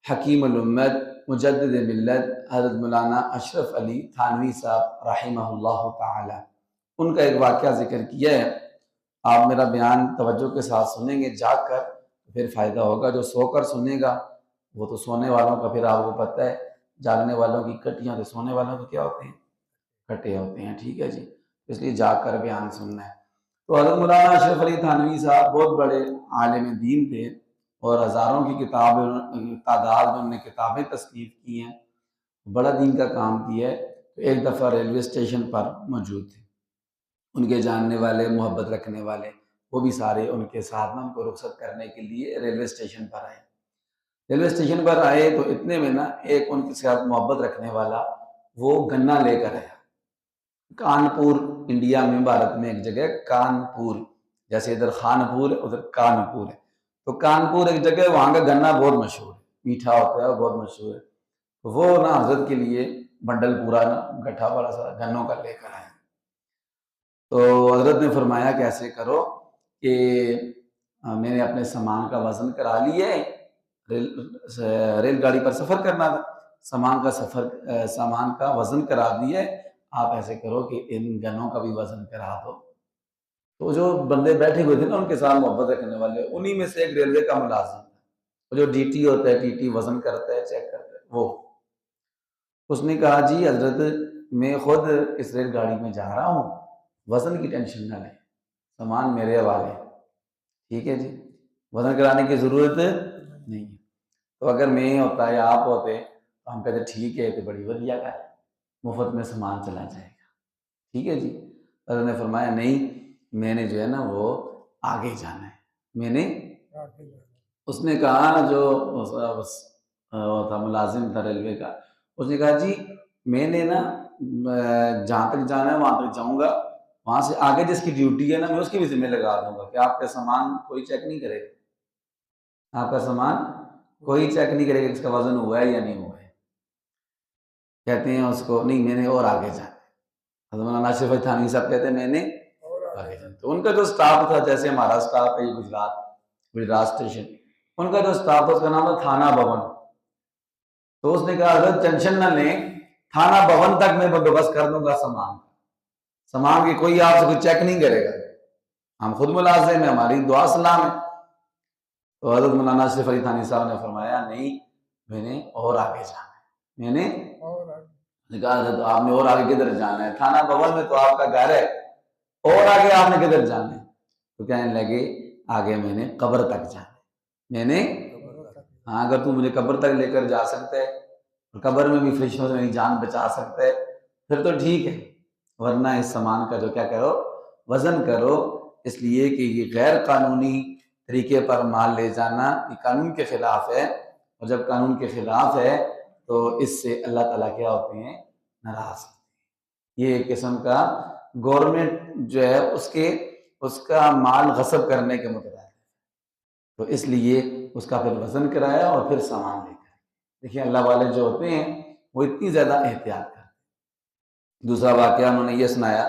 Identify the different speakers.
Speaker 1: حکیم الامت مجدد ملت حضرت مولانا اشرف علی تھانوی صاحب رحمہ اللہ تعالی، ان کا ایک واقعہ ذکر کیا ہے۔ آپ میرا بیان توجہ کے ساتھ سنیں گے جاگ کر پھر فائدہ ہوگا، جو سو کر سنے گا وہ تو سونے والوں کا پھر آپ کو پتہ ہے، جاگنے والوں کی کٹیاں تو سونے والوں کے کیا ہوتے ہیں، کٹے ہوتے ہیں، ٹھیک ہے جی، اس لیے جاگ کر بیان سننا ہے۔ تو حضرت مولانا اشرف علی تھانوی صاحب بہت بڑے عالم دین تھے اور ہزاروں کی تعداد میں انہوں نے کتابیں تصنیف کی ہیں، بڑا دین کا کام کیا ہے۔ تو ایک دفعہ ریلوے اسٹیشن پر موجود تھے، ان کے جاننے والے محبت رکھنے والے وہ بھی سارے ان کے ساتھ میں ان کو رخصت کرنے کے لیے ریلوے اسٹیشن پر آئے۔ ریلوے اسٹیشن پر آئے تو اتنے میں نا ایک ان کے ساتھ محبت رکھنے والا وہ گنا لے کر آیا۔ کانپور انڈیا میں، بھارت میں ایک جگہ کانپور، جیسے ادھر خانپور ہے ادھر کانپور ہے، تو کانپور ایک جگہ، وہاں کا گنا بہت مشہور ہے، میٹھا ہوتا ہے اور بہت مشہور ہے۔ وہ نا حضرت کے لیے بنڈل پورا نا گٹھا بڑا سا گنوں کا لے کر آئے۔ تو حضرت نے فرمایا کیسے کرو کہ میں نے اپنے سامان کا وزن کرا لیا ہے، ریل گاڑی پر سفر کرنا تھا، سامان کا وزن کرا دیا ہے، آپ ایسے کرو کہ ان گنوں کا بھی وزن کرا دو۔ تو جو بندے بیٹھے ہوئے تھے نا ان کے ساتھ محبت رکھنے والے، انہی میں سے ایک ریلوے کا ملازم تھا، جو ڈی ٹی ہوتا ہے، ٹی ٹی وزن کرتا ہے، چیک کرتا ہے، وہ اس نے کہا جی حضرت میں خود اس ریل گاڑی میں جا رہا ہوں، وزن کی ٹینشن نہ لیں، سامان میرے حوالے، ٹھیک ہے جی، وزن کرانے کی ضرورت نہیں ہے۔ تو اگر میں ہوتا یا آپ ہوتے تو ہم کہتے ٹھیک ہے، تو بڑی ودیا کا ہے، مفت میں سامان چلا جائے گا، ٹھیک ہے جی۔ حضرت نے فرمایا نہیں، میں نے جو ہے نا وہ آگے جانا ہے، میں نے، اس نے کہا جو تھا ملازم تھا ریلوے کا، اس نے کہا جی میں نے نا جہاں تک جانا ہے وہاں تک جاؤں گا، وہاں سے آگے جس کی ڈیوٹی ہے نا میں اس کی بھی ذمہ لگا دوں گا کہ آپ کا سامان کوئی چیک نہیں کرے گا، آپ کا سامان کوئی چیک نہیں کرے گا اس کا وزن ہوا ہے یا نہیں ہوا ہے۔ کہتے ہیں اس کو نہیں، میں نے اور آگے جانا ہے۔ حضرت مولانا اشرف علی تھانوی صاحب کہتے ہیں میں نے آگے جانا۔ تو ان کا جو سٹاف تھا، جیسے ہمارا سٹاف ہے گجرات اسٹیشن، ان کا جو سٹاف تھا اس کا نام تھا تھانہ بھون۔ تو اس نے کہا حضرت ٹینشن نہ لیں، تھانہ بھون تک میں بندوبست کر دوں گا سامان کی کوئی آپ سے کوئی چیک نہیں کرے گا، ہم خود ملازم ہیں، ہماری دعا سلام ہے۔ تو حضرت مولانا اشرف علی تھانوی صاحب نے فرمایا نہیں، میں نے اور آگے جانا ہے، میں نے کہا حضرت آپ نے اور آگے کدھر جانا ہے، تھانہ بھون میں تو آپ کا گھر ہے، اور آگے آپ نے کدھر جانا ہے؟ تو کہنے لگے آگے میں نے قبر تک جانا ہے، میں نے، ہاں اگر تو مجھے قبر تک لے کر جا سکتا ہے اور قبر میں بھی فرشتوں سے میری جان بچا سکتا ہے پھر تو ٹھیک ہے، ورنہ اس سامان کا جو کیا کرو، وزن کرو، اس لیے کہ یہ غیر قانونی طریقے پر مال لے جانا یہ قانون کے خلاف ہے، اور جب قانون کے خلاف ہے تو اس سے اللہ تعالیٰ کیا ہوتے ہیں، ناراض ہوتے ہیں۔ یہ ایک قسم کا گورنمنٹ جو ہے اس کا مال غصب کرنے کے مترادف ہے، تو اس لیے اس کا پھر وزن کرایا اور پھر سامان لے کر۔ دیکھیں اللہ والے جو ہوتے ہیں وہ اتنی زیادہ احتیاط کرتے ہیں۔ دوسرا واقعہ انہوں نے یہ سنایا